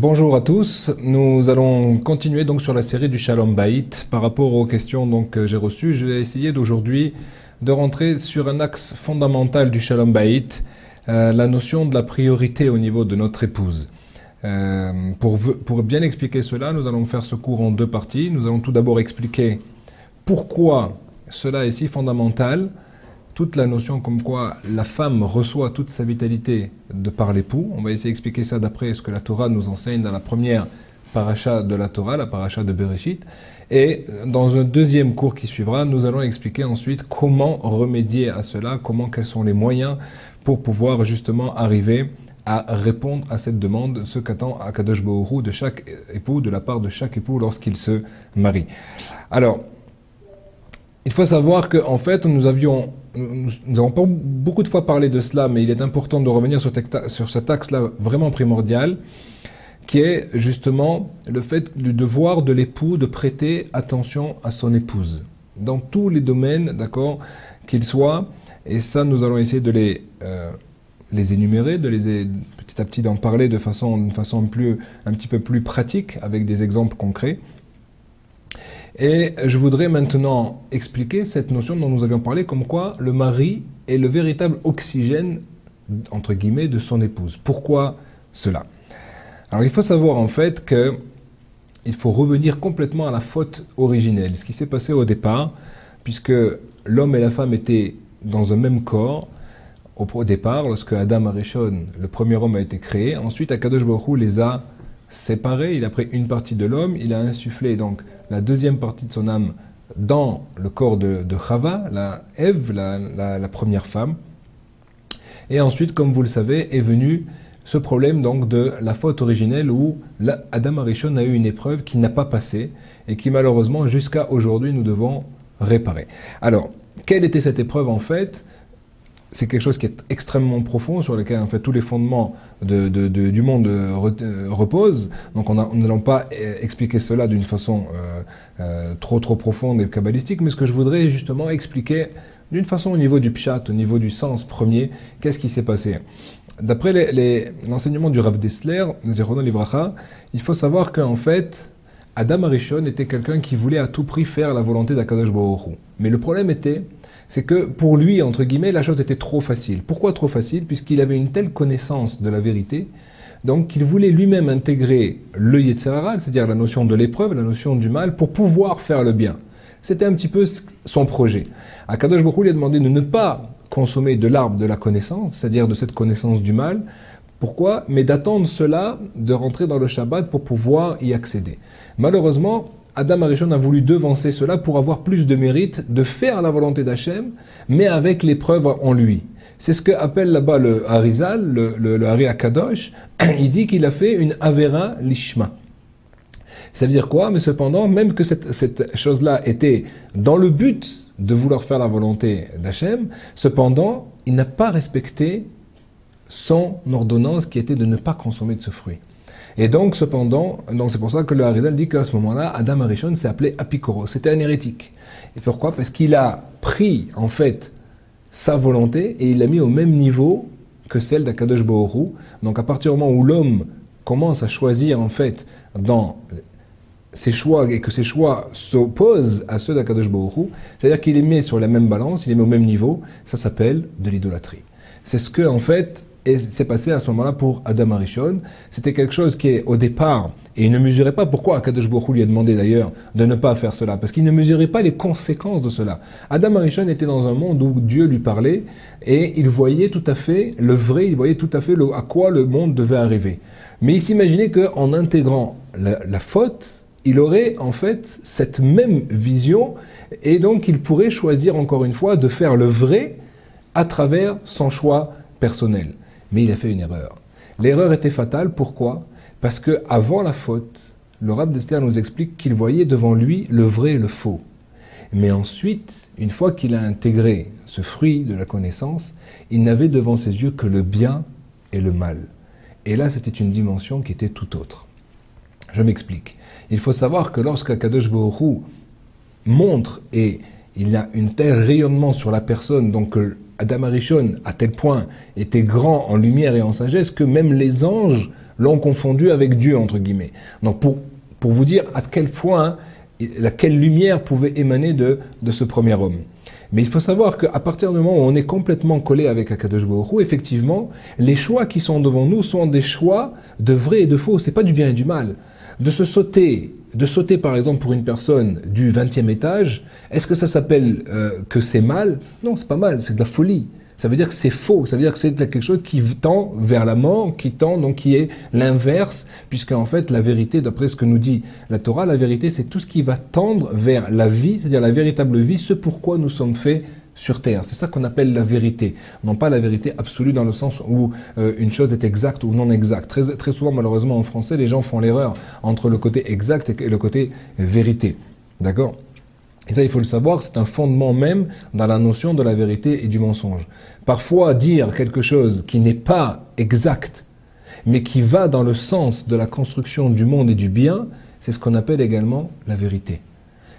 Bonjour à tous, nous allons continuer donc sur la série du Shalom Bayit. Par rapport aux questions donc, que j'ai reçues, je vais essayer d'aujourd'hui de rentrer sur un axe fondamental du Shalom Bayit, la notion de la priorité au niveau de notre épouse. Pour bien expliquer cela, nous allons faire ce cours en deux parties. Nous allons tout d'abord expliquer pourquoi cela est si fondamental, toute la notion comme quoi la femme reçoit toute sa vitalité de par l'époux. On va essayer d'expliquer ça d'après ce que la Torah nous enseigne dans la première paracha de la Torah, la paracha de Bereshit. Et dans un deuxième cours qui suivra, nous allons expliquer ensuite comment remédier à cela, quels sont les moyens pour pouvoir justement arriver à répondre à cette demande, ce qu'attend Akadosh Baruch Hu de chaque époux, de la part de chaque époux lorsqu'il se marie. Alors, il faut savoir qu'en fait, nous avons pas beaucoup de fois parlé de cela, mais il est important de revenir sur cet axe-là vraiment primordial, qui est justement le fait du devoir de l'époux de prêter attention à son épouse, dans tous les domaines, d'accord, qu'ils soient, et ça, nous allons essayer de les énumérer, petit à petit d'en parler d'une façon un petit peu plus pratique, avec des exemples concrets. Et je voudrais maintenant expliquer cette notion dont nous avions parlé, comme quoi le mari est le véritable oxygène, entre guillemets, de son épouse. Pourquoi cela? Alors il faut savoir en fait qu'il faut revenir complètement à la faute originelle, ce qui s'est passé au départ, puisque l'homme et la femme étaient dans un même corps au départ, lorsque Adam Arishon, le premier homme, a été créé. Ensuite, Akadosh Baruch Hu les a séparés, il a pris une partie de l'homme, il a insufflé donc la deuxième partie de son âme dans le corps de Chava, la Ève, la première femme. Et ensuite, comme vous le savez, est venu ce problème donc de la faute originelle où Adam Arishon a eu une épreuve qui n'a pas passé et qui malheureusement jusqu'à aujourd'hui nous devons réparer. Alors, quelle était cette épreuve en fait? C'est quelque chose qui est extrêmement profond, sur lequel en fait tous les fondements du monde reposent. Donc nous n'allons pas expliquer cela d'une façon trop profonde et kabbalistique, mais ce que je voudrais justement expliquer d'une façon au niveau du pshat, au niveau du sens premier, qu'est-ce qui s'est passé. D'après l'enseignement du Rav Dessler, Zichrono Livracha, il faut savoir qu'en fait, Adam Arishon était quelqu'un qui voulait à tout prix faire la volonté d'Akadosh Baruch Hu. Mais le problème c'est que pour lui, entre guillemets, la chose était trop facile. Pourquoi trop facile? Puisqu'il avait une telle connaissance de la vérité, donc qu'il voulait lui-même intégrer le Yetzer Hara, c'est-à-dire la notion de l'épreuve, la notion du mal, pour pouvoir faire le bien. C'était un petit peu son projet. Akadosh Baruch Hu lui a demandé de ne pas consommer de l'arbre de la connaissance, c'est-à-dire de cette connaissance du mal. Pourquoi? Mais d'attendre cela, de rentrer dans le Shabbat pour pouvoir y accéder. Malheureusement, Adam Arishon a voulu devancer cela pour avoir plus de mérite, de faire la volonté d'Hachem, mais avec l'épreuve en lui. C'est ce qu'appelle là-bas le Harizal, le Hari Akadosh. Il dit qu'il a fait une Avera Lishma. Ça veut dire quoi? Mais cependant, même que cette chose-là était dans le but de vouloir faire la volonté d'Hachem, cependant, il n'a pas respecté son ordonnance qui était de ne pas consommer de ce fruit. Et donc, cependant, c'est pour ça que le Harizal dit qu'à ce moment-là, Adam Arishon s'est appelé Apikoros. C'était un hérétique. Et pourquoi? Parce qu'il a pris, en fait, sa volonté et il l'a mis au même niveau que celle d'Akadosh Baruch Hu. Donc, à partir du moment où l'homme commence à choisir, en fait, dans ses choix et que ses choix s'opposent à ceux d'Akadosh Baruch Hu, c'est-à-dire qu'il les met sur la même balance, il les met au même niveau, ça s'appelle de l'idolâtrie. C'est ce que, en fait, et c'est passé à ce moment-là pour Adam Arishon. C'était quelque chose qui est au départ, et il ne mesurait pas pourquoi Akadosh Baruch Hu lui a demandé d'ailleurs de ne pas faire cela, parce qu'il ne mesurait pas les conséquences de cela. Adam Arishon était dans un monde où Dieu lui parlait, et il voyait tout à fait le vrai, il voyait tout à fait à quoi le monde devait arriver. Mais il s'imaginait qu'en intégrant la faute, il aurait en fait cette même vision, et donc il pourrait choisir encore une fois de faire le vrai à travers son choix personnel. Mais il a fait une erreur. L'erreur était fatale, pourquoi? Parce que avant la faute, le Rav Dessler nous explique qu'il voyait devant lui le vrai et le faux. Mais ensuite, une fois qu'il a intégré ce fruit de la connaissance, il n'avait devant ses yeux que le bien et le mal. Et là, c'était une dimension qui était tout autre. Je m'explique. Il faut savoir que lorsque Akadosh Baruch Hu montre et il a un tel rayonnement sur la personne, donc Adam Arishon, à tel point, était grand en lumière et en sagesse que même les anges l'ont confondu avec Dieu, entre guillemets. Donc pour vous dire à quel point, quelle lumière pouvait émaner de ce premier homme. Mais il faut savoir qu'à partir du moment où on est complètement collé avec Akadosh Baruch Hu, effectivement, les choix qui sont devant nous sont des choix de vrai et de faux. C'est pas du bien et du mal. De sauter par exemple pour une personne du 20e étage, est-ce que ça s'appelle que c'est mal? Non, c'est pas mal, c'est de la folie. Ça veut dire que c'est faux, ça veut dire que c'est quelque chose qui tend vers la mort, qui est l'inverse, puisque en fait la vérité, d'après ce que nous dit la Torah, la vérité c'est tout ce qui va tendre vers la vie, c'est-à-dire la véritable vie, ce pourquoi nous sommes faits sur terre. C'est ça qu'on appelle la vérité, non pas la vérité absolue dans le sens où une chose est exacte ou non exacte. Très souvent malheureusement en français, les gens font l'erreur entre le côté exact et le côté vérité. D'accord ? Et ça, il faut le savoir, c'est un fondement même dans la notion de la vérité et du mensonge. Parfois, dire quelque chose qui n'est pas exact, mais qui va dans le sens de la construction du monde et du bien, c'est ce qu'on appelle également la vérité.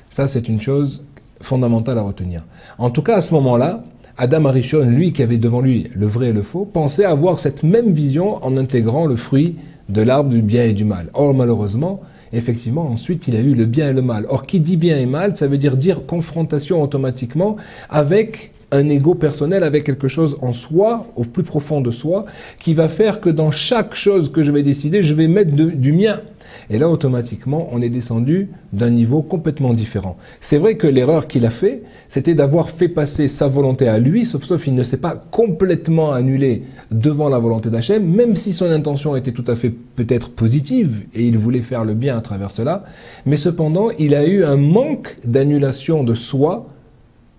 Ça, c'est une chose fondamentale à retenir. En tout cas, à ce moment-là, Adam Arishon, lui qui avait devant lui le vrai et le faux, pensait avoir cette même vision en intégrant le fruit de l'arbre du bien et du mal. Or, malheureusement, effectivement, ensuite, il a eu le bien et le mal. Or, qui dit bien et mal, ça veut dire confrontation automatiquement avec un ego personnel, avec quelque chose en soi, au plus profond de soi, qui va faire que dans chaque chose que je vais décider, je vais mettre du mien. Et là, automatiquement, on est descendu d'un niveau complètement différent. C'est vrai que l'erreur qu'il a fait, c'était d'avoir fait passer sa volonté à lui, sauf il ne s'est pas complètement annulé devant la volonté d'Hachem, même si son intention était tout à fait peut-être positive, et il voulait faire le bien à travers cela, mais cependant, il a eu un manque d'annulation de soi,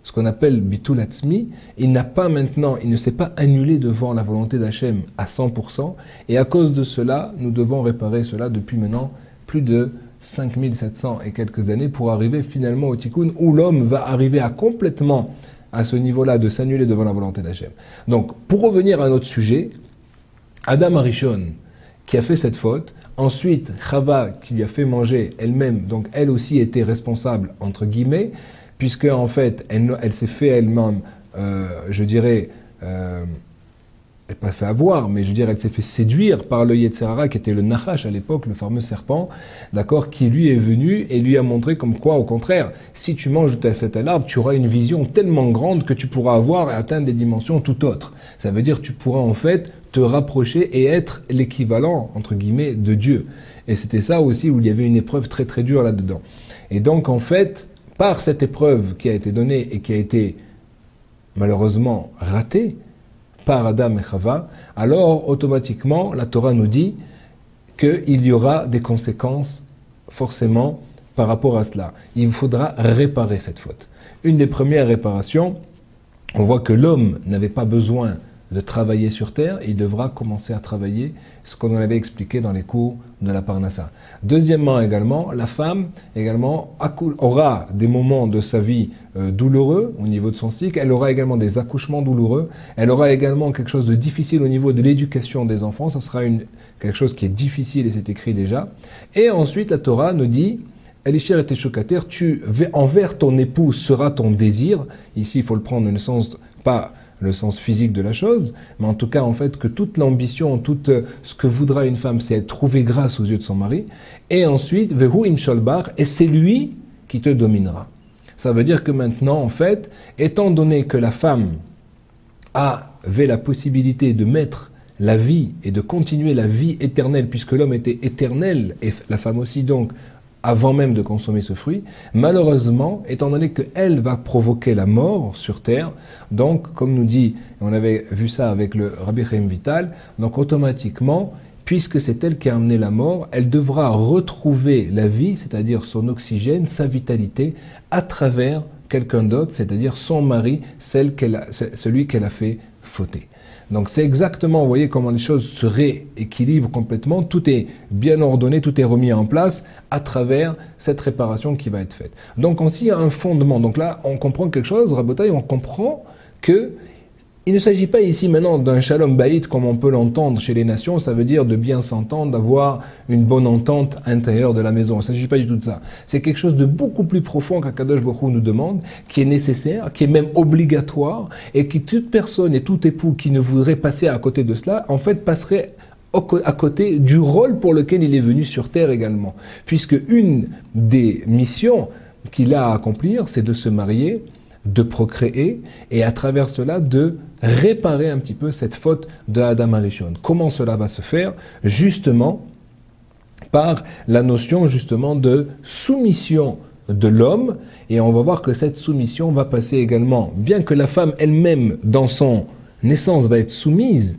ce qu'on appelle bitul atzmi, il ne s'est pas annulé devant la volonté d'Hachem à 100%, et à cause de cela, nous devons réparer cela depuis maintenant plus de 5700 et quelques années pour arriver finalement au tikkun où l'homme va arriver à complètement à ce niveau-là de s'annuler devant la volonté d'Hachem. Donc, pour revenir à notre sujet, Adam Arishon, qui a fait cette faute, ensuite Chava, qui lui a fait manger elle-même, donc elle aussi était responsable, entre guillemets, puisque en fait, elle s'est fait elle-même, elle n'a pas fait avoir, mais elle s'est fait séduire par le Yetzer Hara, qui était le Nachash à l'époque, le fameux serpent, d'accord, qui lui est venu et lui a montré comme quoi, au contraire, si tu manges de cet arbre, tu auras une vision tellement grande que tu pourras avoir et atteindre des dimensions tout autres. Ça veut dire que tu pourras en fait te rapprocher et être l'équivalent, entre guillemets, de Dieu. Et c'était ça aussi où il y avait une épreuve très très dure là-dedans. Et donc en fait, par cette épreuve qui a été donnée et qui a été malheureusement ratée par Adam et Chava, alors automatiquement la Torah nous dit qu'il y aura des conséquences forcément par rapport à cela. Il faudra réparer cette faute. Une des premières réparations, on voit que l'homme n'avait pas besoin de travailler sur terre, et il devra commencer à travailler, ce qu'on avait expliqué dans les cours de la Parnassa. Deuxièmement également, la femme également aura des moments de sa vie douloureux au niveau de son cycle, elle aura également des accouchements douloureux, elle aura également quelque chose de difficile au niveau de l'éducation des enfants, ça sera quelque chose qui est difficile et c'est écrit déjà. Et ensuite la Torah nous dit, Elishir et Teshokater, envers ton époux sera ton désir, ici il faut le prendre dans le sens, pas le sens physique de la chose, mais en tout cas en fait que toute l'ambition, tout ce que voudra une femme, c'est trouver grâce aux yeux de son mari, et ensuite Vehu im sholbar, et c'est lui qui te dominera. Ça veut dire que maintenant en fait, étant donné que la femme avait la possibilité de mettre la vie et de continuer la vie éternelle, puisque l'homme était éternel et la femme aussi donc, avant même de consommer ce fruit, malheureusement, étant donné qu'elle va provoquer la mort sur terre, donc, comme nous dit, on avait vu ça avec le Rabbi Chaim Vital, donc automatiquement, puisque c'est elle qui a amené la mort, elle devra retrouver la vie, c'est-à-dire son oxygène, sa vitalité, à travers quelqu'un d'autre, c'est-à-dire son mari, celui qu'elle a fait fauter. Donc c'est exactement, vous voyez comment les choses se rééquilibrent complètement, tout est bien ordonné, tout est remis en place à travers cette réparation qui va être faite. Donc aussi il y a un fondement, donc là on comprend quelque chose, Rabotai, on comprend que il ne s'agit pas ici maintenant d'un shalom bayit comme on peut l'entendre chez les nations, ça veut dire de bien s'entendre, d'avoir une bonne entente intérieure de la maison. Il ne s'agit pas du tout de ça. C'est quelque chose de beaucoup plus profond qu'Akadosh Baruch Hu nous demande, qui est nécessaire, qui est même obligatoire, et qui toute personne et tout époux qui ne voudrait passer à côté de cela, en fait passerait à côté du rôle pour lequel il est venu sur Terre également. Puisque une des missions qu'il a à accomplir, c'est de se marier, de procréer, et à travers cela, de réparer un petit peu cette faute de Adam Arishon. Comment cela va se faire? Justement, par la notion justement de soumission de l'homme, et on va voir que cette soumission va passer également, bien que la femme elle-même, dans son naissance, va être soumise,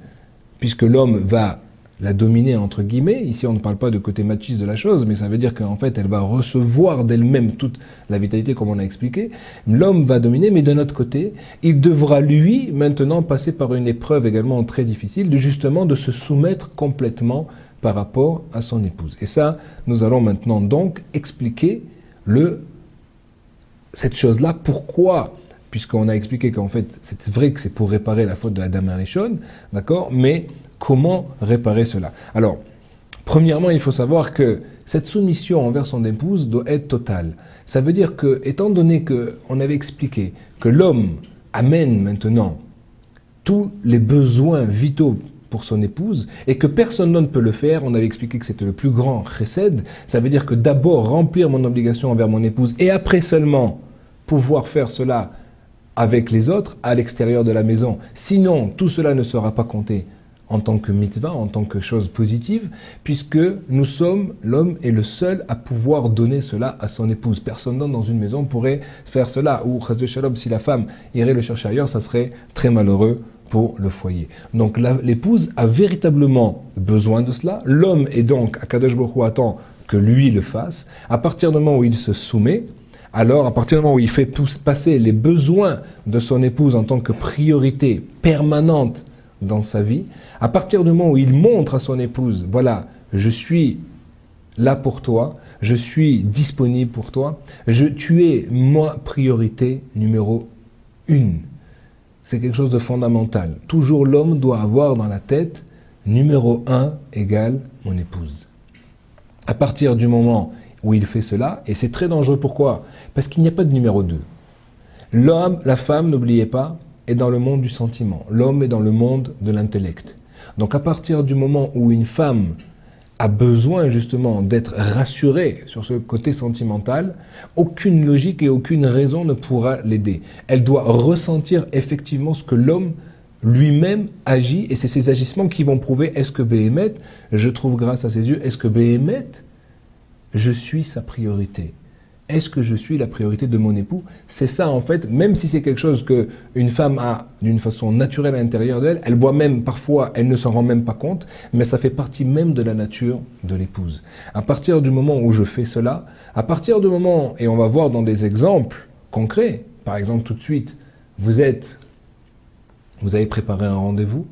puisque l'homme va la dominer entre guillemets. Ici, on ne parle pas de côté machiste de la chose, mais ça veut dire qu'en fait, elle va recevoir d'elle-même toute la vitalité, comme on a expliqué. L'homme va dominer, mais de notre côté, il devra lui maintenant passer par une épreuve également très difficile, justement de se soumettre complètement par rapport à son épouse. Et ça, nous allons maintenant donc expliquer cette chose-là. Pourquoi? Puisqu'on a expliqué qu'en fait, c'est vrai que c'est pour réparer la faute de Adam Arishon, d'accord? Mais comment réparer cela? Alors, premièrement, il faut savoir que cette soumission envers son épouse doit être totale. Ça veut dire que, étant donné qu'on avait expliqué que l'homme amène maintenant tous les besoins vitaux pour son épouse, et que personne d'autre ne peut le faire, on avait expliqué que c'était le plus grand chesed, ça veut dire que d'abord remplir mon obligation envers mon épouse, et après seulement pouvoir faire cela avec les autres, à l'extérieur de la maison. Sinon, tout cela ne sera pas compté en tant que mitzvah, en tant que chose positive, puisque l'homme est le seul à pouvoir donner cela à son épouse. Personne d'autre dans une maison pourrait faire cela. Ou, chas v'shalom, si la femme irait le chercher ailleurs, ça serait très malheureux pour le foyer. Donc l'épouse a véritablement besoin de cela. L'homme est donc, Akadosh Baruch Hu attend que lui le fasse. À partir du moment où il se soumet, alors à partir du moment où il fait passer les besoins de son épouse en tant que priorité permanente dans sa vie, à partir du moment où il montre à son épouse, voilà, je suis là pour toi, je suis disponible pour toi, tu es ma priorité numéro 1. C'est quelque chose de fondamental. Toujours l'homme doit avoir dans la tête, numéro 1 égale mon épouse. À partir du moment où il fait cela, et c'est très dangereux, pourquoi? Parce qu'il n'y a pas de numéro 2. L'homme, la femme, n'oubliez pas, est dans le monde du sentiment. L'homme est dans le monde de l'intellect. Donc à partir du moment où une femme a besoin justement d'être rassurée sur ce côté sentimental, aucune logique et aucune raison ne pourra l'aider. Elle doit ressentir effectivement ce que l'homme lui-même agit, et c'est ces agissements qui vont prouver est-ce que Béhémet, je trouve grâce à ses yeux, est-ce que Béhémet, je suis sa priorité. Est-ce que je suis la priorité de mon époux? C'est ça en fait, même si c'est quelque chose qu'une femme a d'une façon naturelle à l'intérieur d'elle, elle voit même parfois, elle ne s'en rend même pas compte, mais ça fait partie même de la nature de l'épouse. À partir du moment où je fais cela, à partir du moment, et on va voir dans des exemples concrets, par exemple tout de suite, vous avez préparé un rendez-vous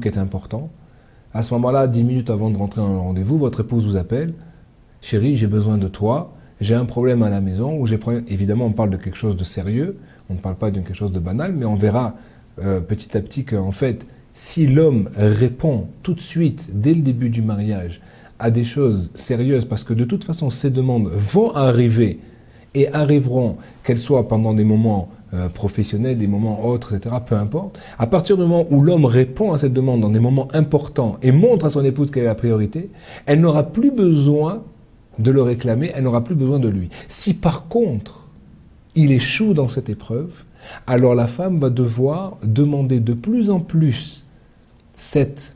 qui est important. À ce moment-là, 10 minutes avant de rentrer dans le rendez-vous, votre épouse vous appelle. Chérie, j'ai besoin de toi, j'ai un problème à la maison, évidemment on parle de quelque chose de sérieux, on ne parle pas de quelque chose de banal, mais on verra petit à petit qu'en fait, si l'homme répond tout de suite, dès le début du mariage, à des choses sérieuses, parce que de toute façon ces demandes vont arriver, et arriveront, qu'elles soient pendant des moments professionnels, des moments autres, etc., peu importe, à partir du moment où l'homme répond à cette demande dans des moments importants, et montre à son épouse quelle est la priorité, elle n'aura plus besoin de le réclamer, elle n'aura plus besoin de lui. Si par contre, il échoue dans cette épreuve, alors la femme va devoir demander de plus en plus cette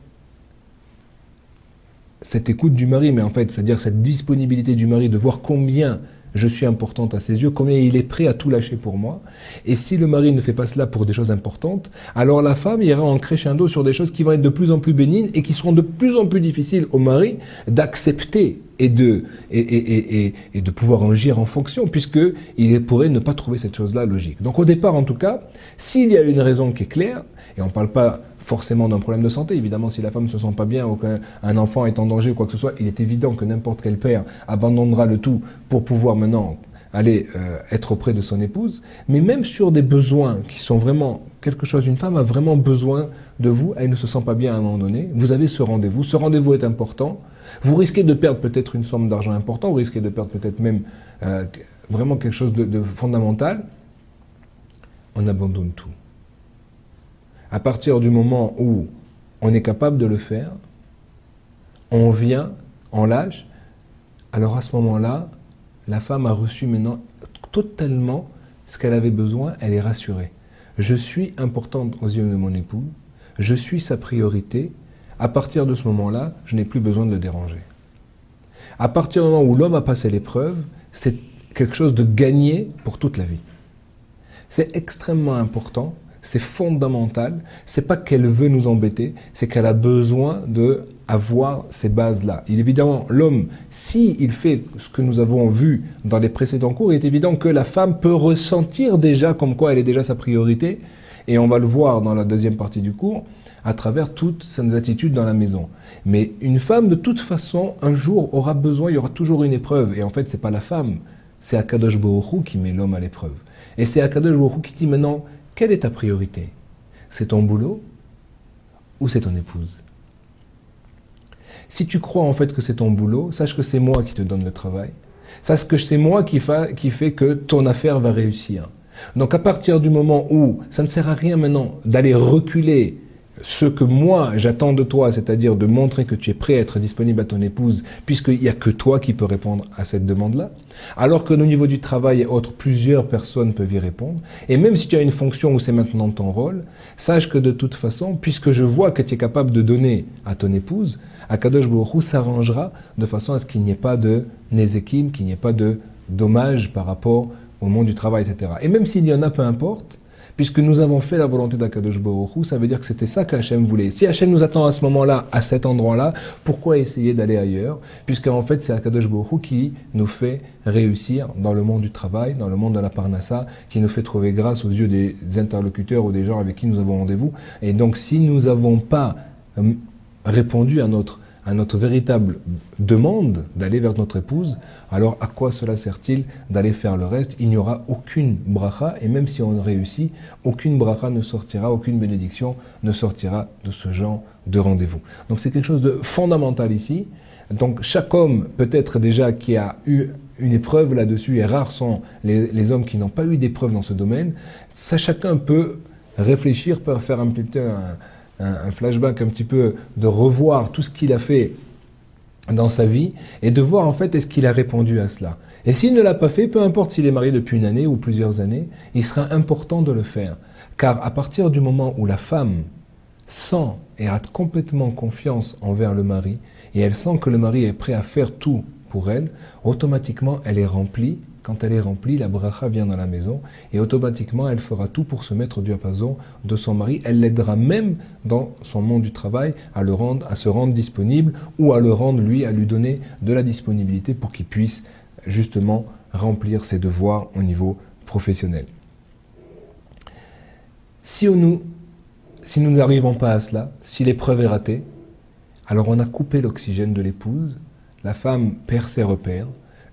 écoute du mari, mais en fait, c'est-à-dire cette disponibilité du mari, de voir combien je suis importante à ses yeux, combien il est prêt à tout lâcher pour moi. Et si le mari ne fait pas cela pour des choses importantes, alors la femme ira en crescendo sur des choses qui vont être de plus en plus bénignes et qui seront de plus en plus difficiles au mari d'accepter et de pouvoir agir en fonction, puisqu'il pourrait ne pas trouver cette chose-là logique. Donc au départ, en tout cas, s'il y a une raison qui est claire, et on ne parle pas forcément d'un problème de santé, évidemment, si la femme ne se sent pas bien ou qu'un enfant est en danger ou quoi que ce soit, il est évident que n'importe quel père abandonnera le tout pour pouvoir maintenant aller être auprès de son épouse. Mais même sur des besoins qui sont vraiment quelque chose, une femme a vraiment besoin de vous, elle ne se sent pas bien à un moment donné, vous avez ce rendez-vous est important, vous risquez de perdre peut-être une somme d'argent importante, vous risquez de perdre peut-être même vraiment quelque chose de fondamental, on abandonne tout. À partir du moment où on est capable de le faire, on vient, on lâche, alors à ce moment-là, la femme a reçu maintenant totalement ce qu'elle avait besoin, elle est rassurée. Je suis importante aux yeux de mon époux, je suis sa priorité, à partir de ce moment-là, je n'ai plus besoin de le déranger. À partir du moment où l'homme a passé l'épreuve, c'est quelque chose de gagné pour toute la vie. C'est extrêmement important, c'est fondamental, c'est pas qu'elle veut nous embêter, c'est qu'elle a besoin d'avoir ces bases-là. Évidemment, l'homme, s'il fait ce que nous avons vu dans les précédents cours, il est évident que la femme peut ressentir déjà comme quoi elle est déjà sa priorité, et on va le voir dans la deuxième partie du cours, à travers toutes ses attitudes dans la maison. Mais une femme, de toute façon, un jour aura besoin, il y aura toujours une épreuve. Et en fait, c'est pas la femme, c'est Akadosh Baruch Hu qui met l'homme à l'épreuve. Et c'est Akadosh Baruch Hu qui dit maintenant, quelle est ta priorité? C'est ton boulot ou c'est ton épouse? Si tu crois en fait que c'est ton boulot, sache que c'est moi qui te donne le travail. Sache que c'est moi qui fait que ton affaire va réussir. Donc à partir du moment où ça ne sert à rien maintenant d'aller reculer ce que moi j'attends de toi, c'est-à-dire de montrer que tu es prêt à être disponible à ton épouse, puisqu'il n'y a que toi qui peux répondre à cette demande-là, alors que au niveau du travail et autres, plusieurs personnes peuvent y répondre, et même si tu as une fonction où c'est maintenant ton rôle, sache que de toute façon, puisque je vois que tu es capable de donner à ton épouse, Akadosh Baruch Hu s'arrangera de façon à ce qu'il n'y ait pas de nézékim, qu'il n'y ait pas de dommages par rapport au monde du travail, etc. Et même s'il y en a, peu importe, puisque nous avons fait la volonté d'Akadosh Baruch Hu, ça veut dire que c'était ça qu'Hachem voulait. Si Hachem nous attend à ce moment-là, à cet endroit-là, pourquoi essayer d'aller ailleurs? Puisqu'en fait, c'est Akadosh Baruch Hu qui nous fait réussir dans le monde du travail, dans le monde de la Parnassa, qui nous fait trouver grâce aux yeux des interlocuteurs ou des gens avec qui nous avons rendez-vous. Et donc, si nous n'avons pas répondu à notre véritable demande d'aller vers notre épouse, alors à quoi cela sert-il d'aller faire le reste? Il n'y aura aucune bracha, et même si on réussit, aucune bracha ne sortira, aucune bénédiction ne sortira de ce genre de rendez-vous. Donc c'est quelque chose de fondamental ici. Donc chaque homme, peut-être déjà qui a eu une épreuve là-dessus, et rares sont les hommes qui n'ont pas eu d'épreuve dans ce domaine, ça chacun peut réfléchir, peut faire un flashback un petit peu, de revoir tout ce qu'il a fait dans sa vie et de voir en fait est-ce qu'il a répondu à cela. Et s'il ne l'a pas fait, peu importe s'il est marié depuis une année ou plusieurs années, il sera important de le faire. Car à partir du moment où la femme sent et a complètement confiance envers le mari et elle sent que le mari est prêt à faire tout pour elle, automatiquement elle est remplie. Quand elle est remplie, la bracha vient dans la maison et automatiquement elle fera tout pour se mettre au diapason de son mari. Elle l'aidera même dans son monde du travail à se rendre disponible ou à le rendre lui, à lui donner de la disponibilité pour qu'il puisse justement remplir ses devoirs au niveau professionnel. Si nous n'arrivons pas à cela, si l'épreuve est ratée, alors on a coupé l'oxygène de l'épouse, la femme perd ses repères.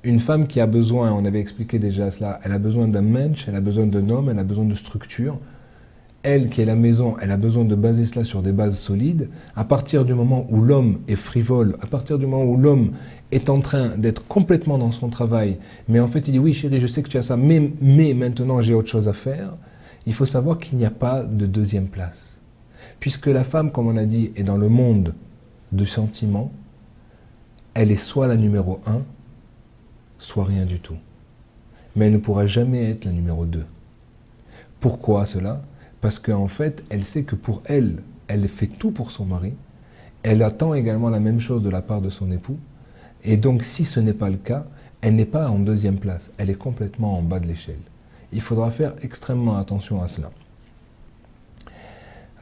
Une femme qui a besoin, on avait expliqué déjà cela, elle a besoin d'un mensch, elle a besoin d'un homme, elle a besoin de structure. Elle qui est la maison, elle a besoin de baser cela sur des bases solides. À partir du moment où l'homme est frivole, à partir du moment où l'homme est en train d'être complètement dans son travail, mais en fait il dit oui chérie, je sais que tu as ça, mais maintenant j'ai autre chose à faire, il faut savoir qu'il n'y a pas de deuxième place. Puisque la femme, comme on a dit, est dans le monde du sentiment, elle est soit la numéro 1, soit rien du tout. Mais elle ne pourra jamais être la numéro 2. Pourquoi cela? Parce qu'en fait, elle sait que pour elle, elle fait tout pour son mari, elle attend également la même chose de la part de son époux, et donc si ce n'est pas le cas, elle n'est pas en deuxième place, elle est complètement en bas de l'échelle. Il faudra faire extrêmement attention à cela.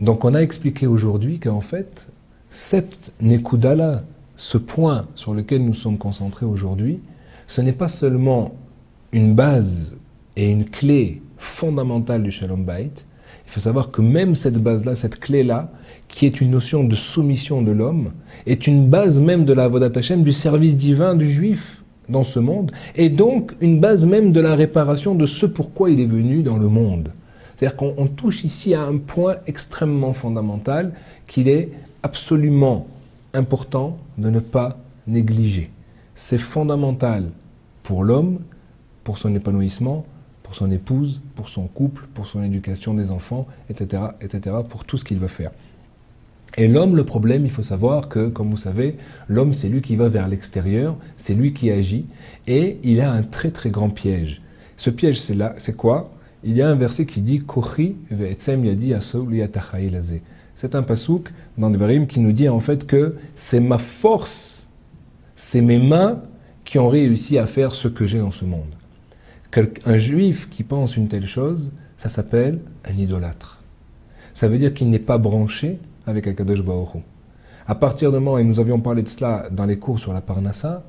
Donc on a expliqué aujourd'hui qu'en fait, cette Nekuda-là, ce point sur lequel nous sommes concentrés aujourd'hui, ce n'est pas seulement une base et une clé fondamentale du Shalom Bayit. Il faut savoir que même cette base-là, cette clé-là, qui est une notion de soumission de l'homme, est une base même de la Avodat Hashem, du service divin du juif dans ce monde, et donc une base même de la réparation de ce pourquoi il est venu dans le monde. C'est-à-dire qu'on touche ici à un point extrêmement fondamental qu'il est absolument important de ne pas négliger. C'est fondamental pour l'homme, pour son épanouissement, pour son épouse, pour son couple, pour son éducation des enfants, etc., etc., pour tout ce qu'il va faire. Et l'homme, le problème, il faut savoir que, comme vous savez, l'homme, c'est lui qui va vers l'extérieur, c'est lui qui agit, et il a un très très grand piège. Ce piège, c'est là, c'est quoi? Il y a un verset qui dit Kochi ve'etzem yadi asol yatachai lazé. C'est un pasouk dans Devarim qui nous dit en fait que c'est ma force, c'est mes mains qui ont réussi à faire ce que j'ai dans ce monde. Un juif qui pense une telle chose, ça s'appelle un idolâtre. Ça veut dire qu'il n'est pas branché avec Akadosh Baruch Hu. À partir du moment, et nous avions parlé de cela dans les cours sur la Parnassa,